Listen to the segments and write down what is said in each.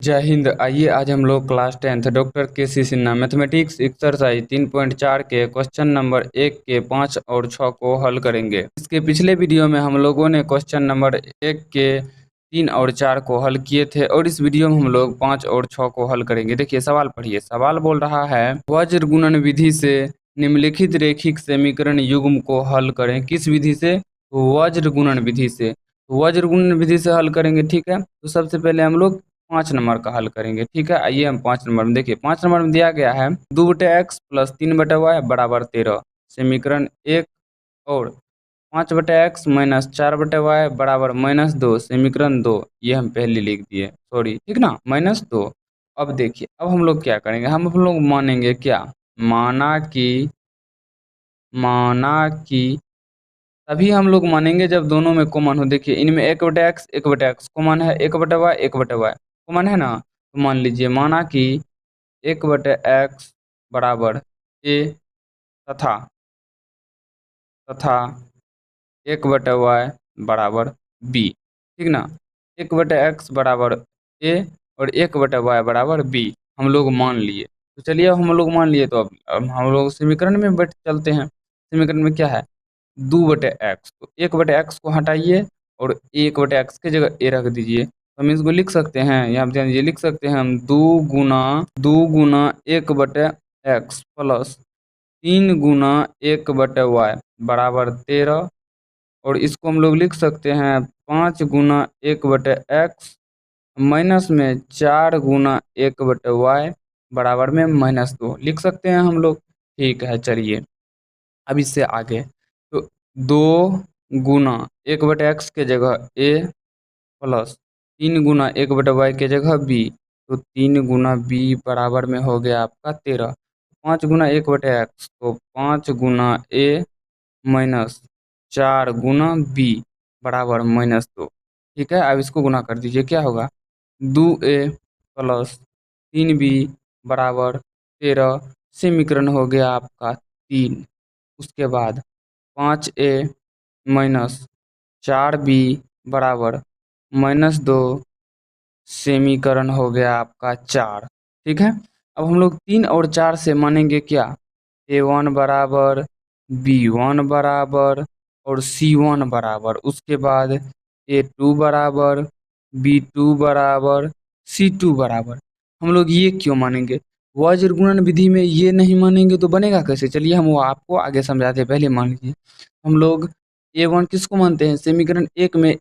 जय हिंद। आइए आज हम लोग क्लास 10th डॉक्टर के सी सिन्हा मैथमेटिक्स एक्सरसाइज 3.4 के क्वेश्चन नंबर 1 के 5 और 6 को हल करेंगे। इसके पिछले वीडियो में हम लोगों ने क्वेश्चन नंबर 1 के 3 और 4 को हल किए थे और इस वीडियो में हम लोग 5 और 6 को हल करेंगे। देखिए सवाल पढ़िए। सवाल बोल रहा है वज्र गुणन विधि से निम्नलिखित रैखिक समीकरण युग्म को हल करें। किस विधि से? वज्र गुणन विधि से। वज्र गुणन विधि से हल करेंगे। ठीक है, तो सबसे पहले हम लोग 5 नंबर का हल करेंगे। ठीक है, आइए हम 5 नंबर में देखिए। 5 नंबर में दिया गया है 2/x प्लस 3/y बराबर 13 समीकरण 1 और 5/x माइनस 4/y बराबर -2 समीकरण 2। ये हम पहले लिख दिए, सॉरी, ठीक ना, -2। अब देखिए, अब हम लोग क्या करेंगे, हम लोग मानेंगे क्या, माना कि तभी हम लोग मानेंगे जब दोनों में कॉमन हो। देखिए इनमें 1/x कॉमन है, 1/y कॉमन है ना, तो मान लीजिए माना कि 1/x बराबर a तथा 1/y बराबर b। ठीक ना, 1/x बराबर a और 1/y बराबर b हम लोग मान लिए। तो चलिए हम लोग मान लिए, तो अब हम लोग समीकरण में बैठ चलते हैं। समीकरण में क्या है, 2/x, तो 1/x को हटाइए और 1/x की जगह a रख दीजिए। तो हम इसको लिख सकते हैं, यहाँ ध्यान दीजिए, लिख सकते हैं हम 2 गुना 1/x प्लस 3 गुना 1/y बराबर 13। और इसको हम लोग लिख सकते हैं 5 गुना 1/x माइनस में 4 गुना 1/y बराबर में -2 लिख सकते हैं हम लोग। ठीक है, चलिए अब इससे आगे, तो 2 गुना 1/x के जगह a प्लस 3 गुना 1/y के जगह b, तो 3 गुना b बराबर में हो गया आपका 13। 5 गुना 1/x, तो 5 गुना a माइनस 4 गुना b बराबर -2। ठीक है, अब इसको गुना कर दीजिए, क्या होगा, 2a प्लस 3b बराबर 13 समीकरण हो गया आपका 3। उसके बाद 5a माइनस 4b बराबर -2 समीकरण हो गया आपका 4। ठीक है, अब हम लोग 3 और 4 से मानेंगे क्या, a1 बराबर, b1 बराबर और c1 बराबर। उसके बाद a2 बराबर, b2 बराबर, c2 बराबर। हम लोग ये क्यों मानेंगे, वज्र गुणन विधि में ये नहीं मानेंगे तो बनेगा कैसे? चलिए हम वो आपको आगे समझाते हैं, पहले मान लीजिए हम लोग a1 किसको मानते हैं, समीकरण 1 में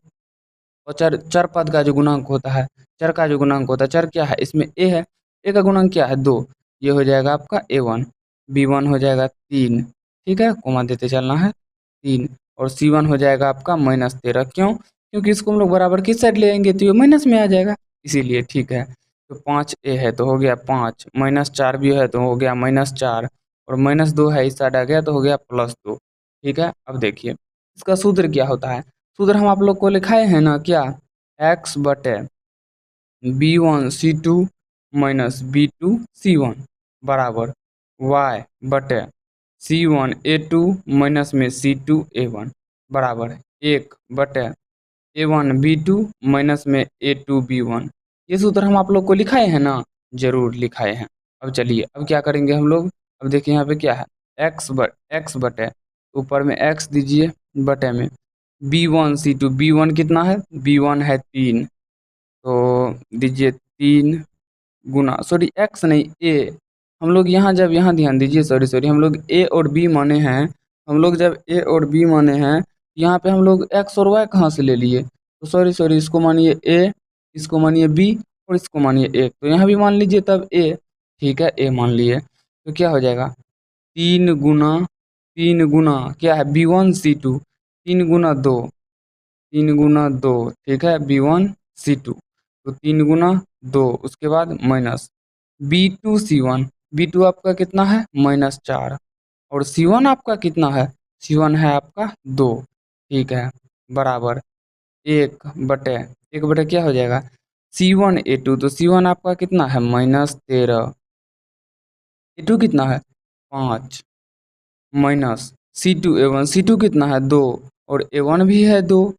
और चर पद का जो गुणांक होता है, चर का जो गुणांक होता है, चर क्या है, इसमें a है, a का गुणांक क्या है, 2। ये हो जाएगा आपका a1, b1 हो जाएगा 3, ठीक है, कोमा देते चलना है 3, और c1 हो जाएगा आपका -13। क्यों? क्योंकि इसको हम लोग बराबर किस साइड ले आएंगे तो ये माइनस में आ जाएगा, इसीलिए। ठीक है, तो 5a है तो हो गया 5, -4 भी है तो हो गया -4, और -2 है इस साइड आ गया तो हो गया +2। ठीक है, अब देखिए इसका सूत्र क्या होता है, सूत्र हम आप लोग को लिखाए हैं ना, क्या, x/b1c2 माइनस b2c1 बराबर y/c1a2 माइनस में c2a1 बराबर 1/a1b2 माइनस में a2b1। ये सूत्र हम आप लोग को लिखाए हैं ना, जरूर लिखाए हैं। अब चलिए अब क्या करेंगे हम लोग, अब देखिए यहाँ पे क्या है, x बटे, ऊपर में x दीजिए, बटे में b1c2, b1 कितना है, b1 है 3, तो दीजिए 3 गुना, सॉरी x नहीं a, हम लोग यहाँ जब यहाँ ध्यान दीजिए, सॉरी हम लोग a और b माने हैं, हम लोग जब a और b माने हैं, यहाँ पे हम लोग x और y कहाँ से ले लिए, तो सॉरी इसको मानिए a, इसको मानिए b और इसको मानिए a, तो यहाँ भी मान लीजिए तब a। ठीक है, a मान लिए, तो क्या हो जाएगा, 3 गुना क्या है, b1c2, 3 गुना 2, 3 गुना 2, ठीक है, b1c2, तो 3 गुना 2, उसके बाद माइनस b2c1, b2 आपका कितना है, -4, और c1 आपका कितना है, c1 है आपका 2। ठीक है, बराबर 1/1 क्या हो जाएगा, c1a2, तो c1 आपका कितना है, -13, a2 कितना है 5, माइनस c2a1, c2 कितना है 2, और a1 भी है 2।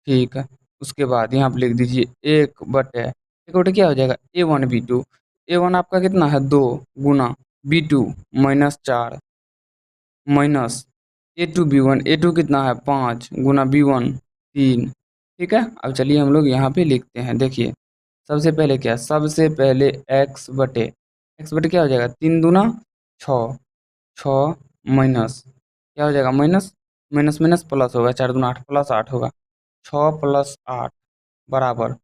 ठीक है, उसके बाद यहाँ पे लिख दीजिए 1/, एक बटे क्या हो जाएगा A1 B2। A1 आपका कितना है 2 गुना B2 -4 minus A2 B1। A2 कितना है 5 गुना B1 3। ठीक है, अब चलिए हम लोग यहाँ पे लिखते हैं। देखिए सबसे पहले क्या, सबसे पहले x बटे क्या हो जाएगा 3 दूना 6, 6 माइनस क्या हो जाएगा माइनस माइनस माइनस प्लस होगा, 4 दूना 8 +8 होगा, 6 + 8 बराबर,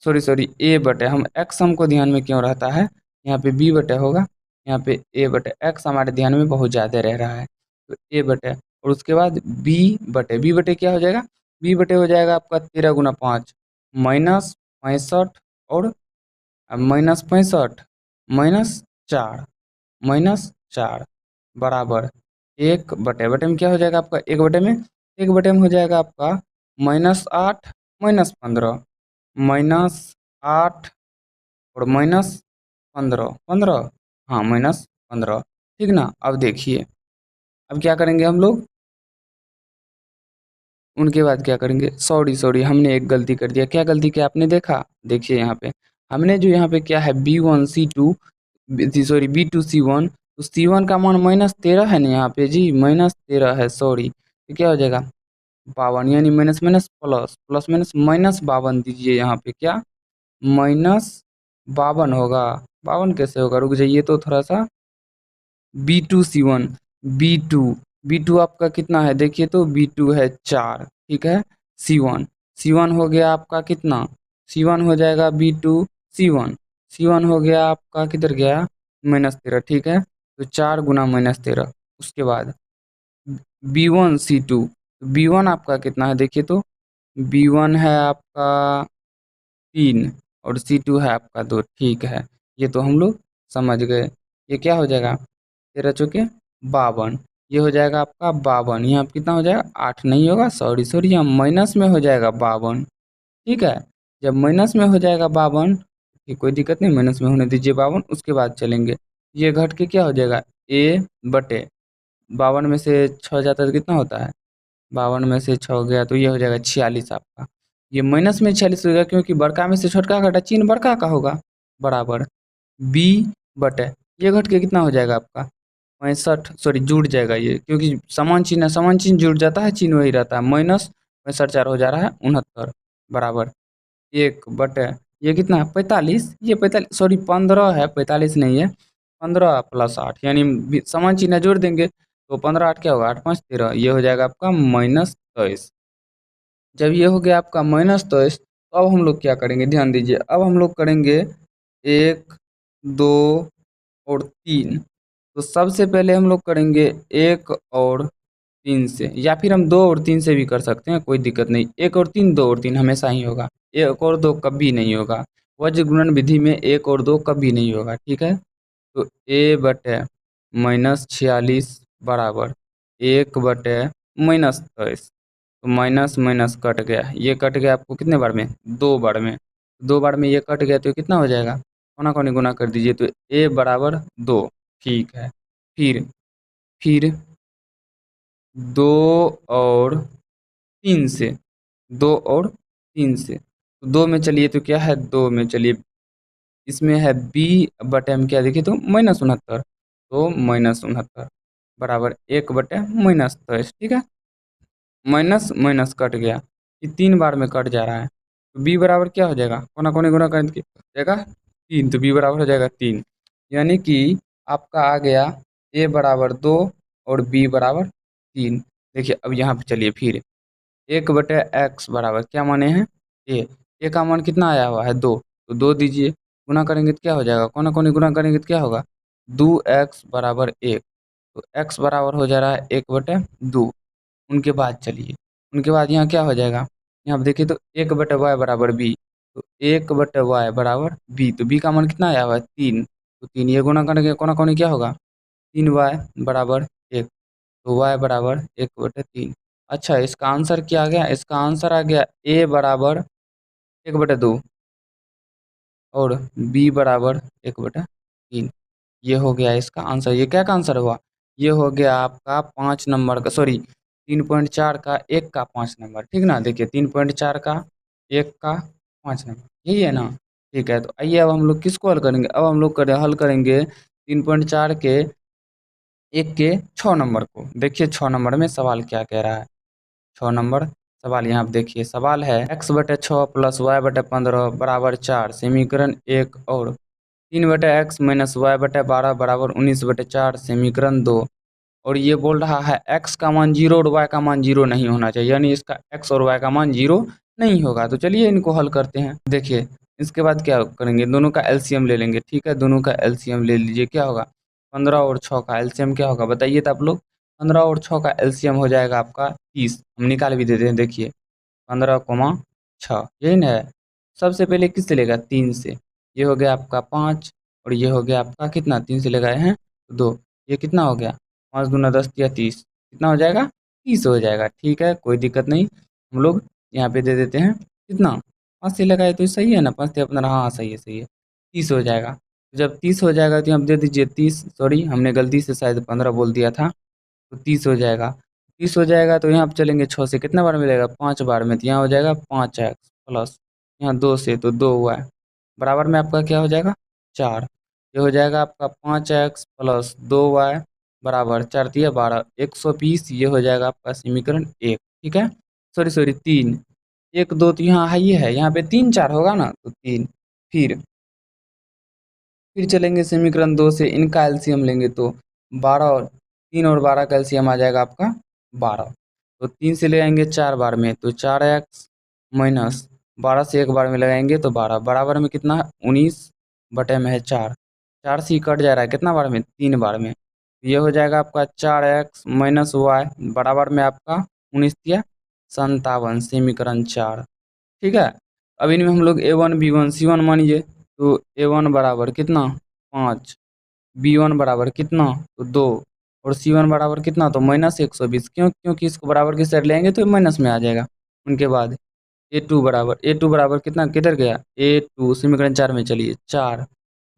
सॉरी ए बटे, हम एक्स हमको ध्यान में क्यों रहता है, यहाँ पे बी बटे होगा, यहाँ पे ए बटे, एक्स हमारे ध्यान में बहुत ज़्यादा रह रहा है, तो ए बटे, और उसके बाद बी बटे क्या हो जाएगा, बी बटे हो जाएगा आपका 13 × 5 -65 और -65 -4 -4 बराबर 1 बटे में क्या हो जाएगा आपका 1 बटे में हो जाएगा आपका -8 -15 -8 और -15 15, हाँ -15, ठीक ना। अब देखिए अब क्या करेंगे हम लोग, उनके बाद क्या करेंगे, सॉरी हमने एक गलती कर दिया। क्या गलती किया आपने देखा, देखिए यहाँ पे हमने जो यहाँ पे क्या है B1C2 B2C1, तो C1 का मान -13 है ना यहाँ पे जी, -13 है, सॉरी, तो क्या हो जाएगा 52, यानी minus minus plus, plus minus minus 52 दीजिए यहाँ पे, क्या -52 होगा। 52 कैसे होगा, रुक जाइए तो थोड़ा सा, B2C1 B2 B2 आपका कितना है देखिए तो, B2 है 4, ठीक है, C1 C1 हो गया आपका कितना, C1 हो जाएगा B2 C1 C1 हो गया आपका, किधर गया -13, ठीक है, तो 4 गुना -13, उसके बाद B1C2, B1 आपका कितना है देखिए तो, B1 है आपका 3 और C2 है आपका 2, ठीक है, ये तो हम लोग समझ गए। ये क्या हो जाएगा 13 × 52, ये हो जाएगा आपका 52, यहाँ पे कितना हो जाएगा 8 नहीं होगा, सॉरी यहाँ माइनस में हो जाएगा 52, ठीक है, जब माइनस में हो जाएगा 52, ठीक कोई दिक्कत नहीं, माइनस में होने दीजिए 52, उसके बाद चलेंगे, ये घट के क्या हो जाएगा A/52 में से 6 जाता है तो कितना होता है, 52 में से 6 गया तो ये हो जाएगा 46 आपका, ये माइनस में 46 हो गया क्योंकि बड़का में से छोटका घटा, चिन्ह बड़का का होगा, बराबर B/, ये घट के कितना हो जाएगा आपका 65, सॉरी जुड़ जाएगा ये, क्योंकि समान चिन्ह है, समान चिन्ह जुड़ जाता है, चिन्ह वही रहता है, -65 हो जा रहा है 69 बराबर 1/, ये कितना है 45, ये 45 सॉरी 15 है, 45 नहीं है, 15 + 8 यानी समान चिन्ह जोड़ देंगे तो 15 8 क्या होगा 8 5 13, ये हो जाएगा आपका -23। जब ये हो गया आपका -23, तो अब हम लोग क्या करेंगे ध्यान दीजिए, अब हम लोग करेंगे 1 2 और 3, तो सबसे पहले हम लोग करेंगे 1 और 3 से, या फिर हम 2 और 3 से भी कर सकते हैं, कोई दिक्कत नहीं, 1 और 3 2 और 3 हमेशा ही होगा, 1 और 2 कभी नहीं होगा, वज्र गुणन विधि में 1 और 2 कभी नहीं होगा, ठीक है, तो A/-46 बराबर 1/-23, तो माइनस माइनस कट गया, ये कट गया आपको कितने बार में 2 बार में, 2 बार में ये कट गया तो कितना हो जाएगा, कोना कोनी गुना कर दीजिए तो A/2, ठीक है, फिर 2 और 3 से, 2 और 3 से, तो 2 में चलिए तो क्या है 2 में चलिए, इसमें है B/, में क्या देखिए तो -69, तो -69 बराबर 1/-23, ठीक है, माइनस माइनस कट गया, ये 3 बार में कट जा रहा है, तो B बराबर क्या हो जाएगा, कोना कोनी गुना कर के हो जाएगा 3, तो B बराबर हो जाएगा 3, यानी कि आपका आ गया A/2 और B/3। देखिए अब यहाँ पे चलिए फिर 1/x बराबर क्या माने हैं ए का मान कितना आया हुआ है 2, तो 2 दीजिए, गुना करेंगे तो क्या हो जाएगा, कोना कोनी गुना करेंगे तो क्या होगा 2x = 1, तो x बराबर हो जा रहा है 1/2। उनके बाद चलिए, उनके बाद यहाँ क्या हो जाएगा, यहाँ पे देखिए तो 1/y बराबर b, तो 1/y बराबर b, तो b का मान कितना आया हुआ है 3, तो 3 ये गुना करेंगे कोना कोनी क्या होगा 3y बराबर 1, तो y बराबर 1/3। अच्छा इसका आंसर क्या आ गया, इसका आंसर आ गया a बराबर 1/2 और b बराबर 1/3, ये हो गया इसका आंसर। ये क्या का आंसर हुआ, ये हो गया आपका 5 नंबर का, सॉरी 3.4 का 1 का 5 नंबर, ठीक ना, देखिए 3.4 का 1 का 5 नंबर, यही है ना, ठीक है, तो आइए अब हम लोग किसको हल करेंगे, अब हम लोग हल करेंगे 3.4 के 1 के 6 नंबर को। देखिए 6 नंबर में सवाल क्या कह रहा है। 6 नंबर सवाल यहाँ पे देखिए, सवाल है x/6 प्लस y/15 बराबर 4 समीकरण 1 और 3/x माइनस y/12 बराबर 19/4 समीकरण 2। और ये बोल रहा है x का मान 0 और y का मान 0 नहीं होना चाहिए, यानी इसका x और y का मान 0 नहीं होगा। तो चलिए इनको हल करते हैं। देखिए इसके बाद क्या करेंगे, दोनों का एलसीएम ले लेंगे। ठीक है, दोनों का एलसीएम ले लीजिए। क्या होगा, 15 और 6 का एलसीएम क्या होगा बताइए तो आप लोग। 15 और 6 का एलसीएम हो जाएगा आपका 30। हम निकाल भी देते हैं। देखिए 15,6 यही ना है। सबसे पहले किस से लेगा, 3 से। ये हो गया आपका 5 और ये हो गया आपका कितना, 3 से लगाए हैं 2। ये कितना हो गया, 5 दूना 10 या 30, कितना हो जाएगा, 30 हो जाएगा। ठीक है, कोई दिक्कत नहीं। हम लोग यहाँ पे दे देते हैं कितना, 5 से लगाए तो सही है ना, 5 से अपना, हाँ सही है सही है, 30 हो जाएगा। तो जब 30 हो जाएगा तो यहाँ दे दीजिए 30, सॉरी हमने गलती से शायद 15 बोल दिया था, तो 30 हो जाएगा। 30 हो जाएगा तो यहाँ पे चलेंगे 6 से, कितना बार मिलेगा, 5 बार में। तो यहाँ हो जाएगा 5x प्लस यहाँ 2 से तो 2y बराबर में आपका क्या हो जाएगा, 4। ये हो जाएगा आपका 5x प्लस 2y बराबर 4 दिया 12, 120। ये हो जाएगा आपका समीकरण 1। ठीक है, सॉरी सॉरी 3, 1 2 तो यहाँ है, ये है यहाँ पे 3 4 होगा ना, तो 3। फिर चलेंगे समीकरण 2 से, इनका एलसीएम लेंगे तो 12 और 3 और 12 का एलसीएम आ जाएगा आपका 12। तो 3 से ले आएंगे 4 बार में तो 4x माइनस 12 से 1 बार में लगाएंगे तो 12 बराबर में कितना है, 19 बटे में है 4। 4 से ही कट जा रहा है, कितना बार में, 3 बार में। ये हो जाएगा आपका 4x माइनस वाई बराबर में आपका 19 या 57 समीकरण 4। ठीक है, अब इनमें हम लोग A1 B1 C1 मानिए तो A1 बराबर कितना, 5, B1 बराबर कितना, तो 2 और C1 बराबर कितना, तो -120। क्यों, क्योंकि इसको बराबर की साइड लेंगे तो माइनस में आ जाएगा। उनके बाद A2 बराबर कितना, किधर गया, A2 समीकरण 4 में, चलिए 4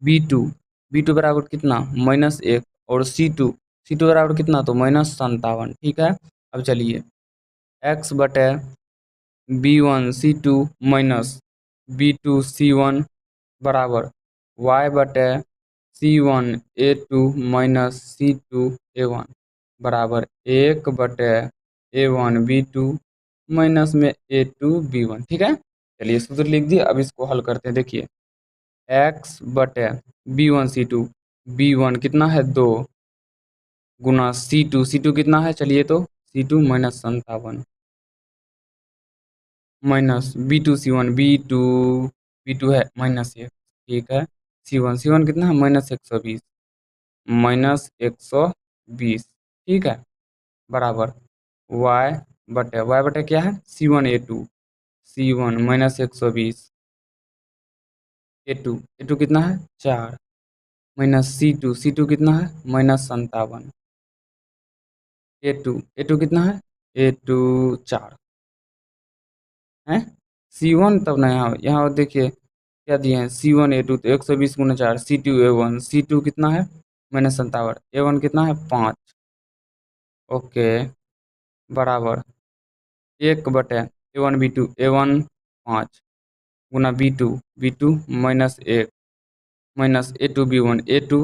B2 बराबर कितना, -1 और C2 बराबर कितना, तो -57। ठीक है, अब चलिए x बटे B1 C2 minus B2 C1 बराबर y बटे C1 A2 minus C2 A1 बराबर 1 बटे A1 B2 माइनस में A2 B1। ठीक है, चलिए सूत्र लिख दिए। अब इसको हल करते हैं। देखिए x बटे B1 C2, B1 कितना है 2 गुना C2 कितना है, चलिए तो C2 -57 minus B2 C1 B2 है -1। ठीक है, C1 कितना है, -120 -120। ठीक है, बराबर y बटे क्या है, C1 -120 A2 कितना है 4 माइनस C2 कितना है -57 A2 कितना है, A2 4 है। C1 तब ना, यहाँ देखिए क्या दिए हैं, C1 A2 तो 120 गुना 4 C2 A1, C2 कितना है -57, A1 कितना है 5। ओके, बराबर 1 बटे A1 5 गुना B2 -1 माइनस A2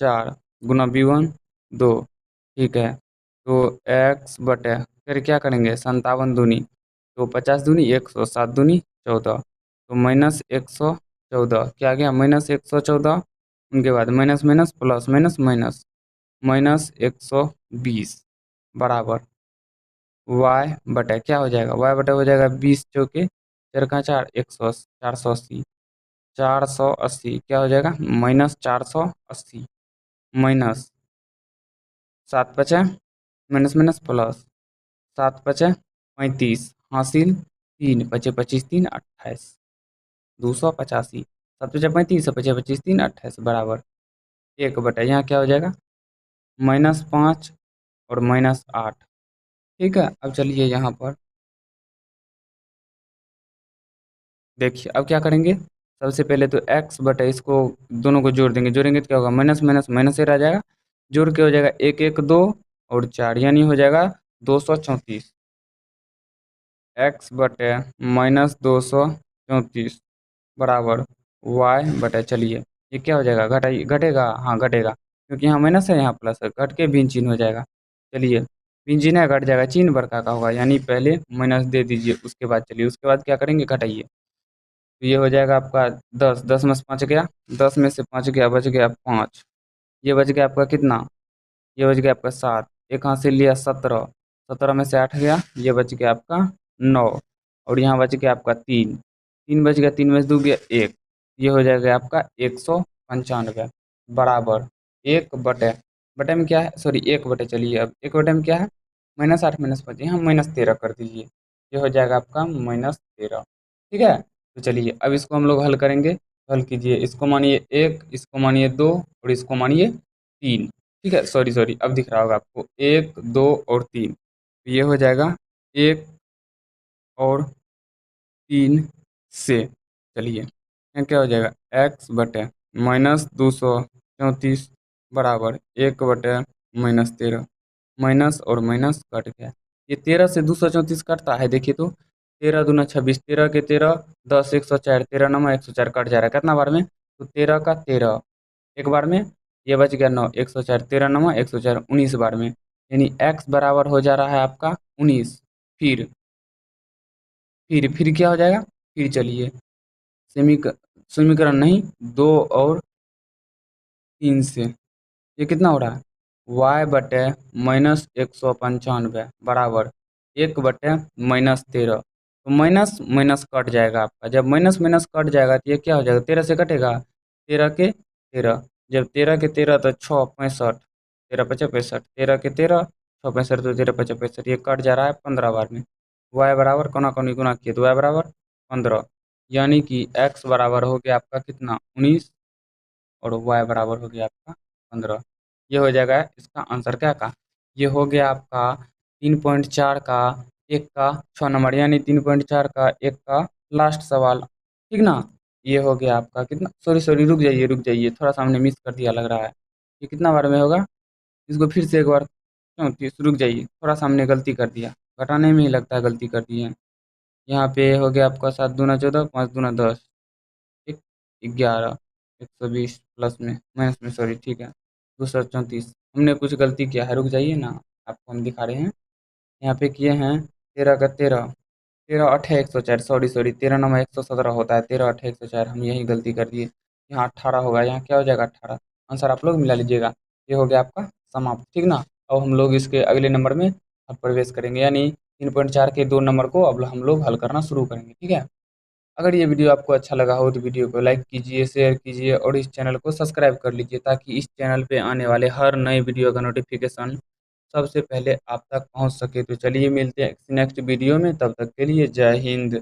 4 गुना B1 2। ठीक है, तो x बटे फिर क्या करेंगे, 57 दूनी तो 50 दूनी 100, 7 दूनी 14, तो -114 क्या आ गया, -114। उनके बाद minus minus plus minus minus -120 बराबर y बटे क्या हो जाएगा, y बटे हो जाएगा 20 चौके 4 का 4, 100, 480, 480 क्या हो जाएगा, -480 माइनस 7 बचे माइनस माइनस प्लस 7 बचे 35 हासिल 3 बचे 25 3 28 285। 7 बचे 35 बचे 25 3 28 बराबर 1 बटे यहाँ क्या हो जाएगा, -5 और -8। ठीक है, अब चलिए यहाँ पर देखिए अब क्या करेंगे। सबसे पहले तो x बटे इसको दोनों को जोड़ देंगे, जोड़ेंगे तो क्या होगा, माइनस माइनस माइनस ही रह जाएगा, जोड़ के हो जाएगा 1 1 2 और 4 यानी हो जाएगा 234 x बटे -234 बराबर वाई बटे, चलिए ये क्या हो जाएगा, घटाइए, घटेगा, हाँ घटेगा, क्योंकि यहाँ माइनस है यहाँ प्लस है, घट के भिन्न चिन्ह हो जाएगा। चलिए भिन्न चिन्ह है, घट जाएगा, चिन्ह बड़का का होगा, यानी पहले माइनस दे दीजिए, उसके बाद चलिए उसके बाद क्या करेंगे, घटाइए। तो ये हो जाएगा आपका 10, 10 में से 5 गया, 10 में से 5 गया, बच गया 5। ये बच गया आपका कितना, ये बच गया आपका 7, एक हाथ से लिया 17, 17 में से 8 गया, ये बच गया आपका 9, और यहाँ बच गया आपका 3, 3 बच गया, 3 में से 2 गया 1, ये हो जाएगा आपका 195 बराबर 1 बटे, बटे में क्या है, सॉरी 1 बटे, चलिए अब 1 बटे में क्या है, -8 -5, यहाँ -13 कर दीजिए, ये हो जाएगा आपका -13। ठीक है, तो चलिए अब इसको हम लोग हल करेंगे, तो हल कीजिए, इसको मानिए 1, इसको मानिए 2, और इसको मानिए 3। ठीक है, सॉरी सॉरी, अब दिख रहा होगा आपको, 1, 2 और 3, तो ये हो जाएगा 1 और 3 से, चलिए यहाँ क्या हो जाएगा, x बटे -234 बराबर 1 बटे -13, माइनस और माइनस कट गया, ये 13 से 234 कटता है, देखिए तो 13 दूना 26, 13 के 13, 10 104, 13 नमा 104 कट जा रहा है, कितना बार में, तो 13 का 13 एक बार में, ये बच गया 9, 104, 13 नमा 104, 19 बार में, यानी x बराबर हो जा रहा है आपका 19। फिर क्या हो जाएगा, फिर चलिए समीक समीकरण नहीं, 2 और 3 से, ये कितना हो रहा है, y बटे -195 बराबर 1 बटे -13, तो माइनस माइनस कट जाएगा आपका, जब माइनस माइनस कट जाएगा तो ये क्या हो जाएगा, 13 से कटेगा, 13 के 13, जब 13 के 13 तो 6 65, 13 पचा 65, 13 के 13, 6 65 तो 13 पचा 65, ये कट जा रहा है 15 बार में, y बराबर कोना कोनी गुना किए तो y बराबर 15, यानी कि x बराबर हो गया आपका कितना 19, और y बराबर हो गया आपका 15। ये हो जाएगा इसका आंसर क्या का, ये हो गया आपका 3.4 का एक का 6 नंबर, यानी 3.4 का एक का लास्ट सवाल। ठीक ना, ये हो गया आपका कितना, सॉरी सॉरी, रुक जाइए, थोड़ा सा हमने मिस कर दिया लग रहा है, ये कितना बार में होगा, इसको फिर से एक बार, क्यों रुक जाइए, थोड़ा सा हमने गलती कर दिया, घटाने में ही लगता है गलती कर दी है। यहाँ पे हो गया आपका 7 दूना 14, 5 दूना 10, एक 11, 120 प्लस में माइनस में, सॉरी, ठीक है 234, हमने कुछ गलती किया है, रुक जाइए ना, आपको हम दिखा रहे हैं, यहाँ पे किए हैं 13 का 13, 13 अठे 104, सॉरी सॉरी, 13 नंबर 117 होता है, 13 अठे 104, हम यही गलती कर दिए, यहाँ 18 होगा, यहाँ क्या हो जाएगा 18, आंसर आप लोग मिला लीजिएगा, ये हो गया आपका समाप्त। ठीक ना, अब हम लोग इसके अगले नंबर में अब प्रवेश करेंगे, यानी 3.4 के 2 नंबर को अब हम लोग हल करना शुरू करेंगे। ठीक है, अगर ये वीडियो आपको अच्छा लगा हो तो वीडियो को लाइक कीजिए, शेयर कीजिए, और इस चैनल को सब्सक्राइब कर लीजिए, ताकि इस चैनल पे आने वाले हर नए वीडियो का नोटिफिकेशन सबसे पहले आप तक पहुंच सके। तो चलिए मिलते हैं नेक्स्ट वीडियो में, तब तक के लिए जय हिंद।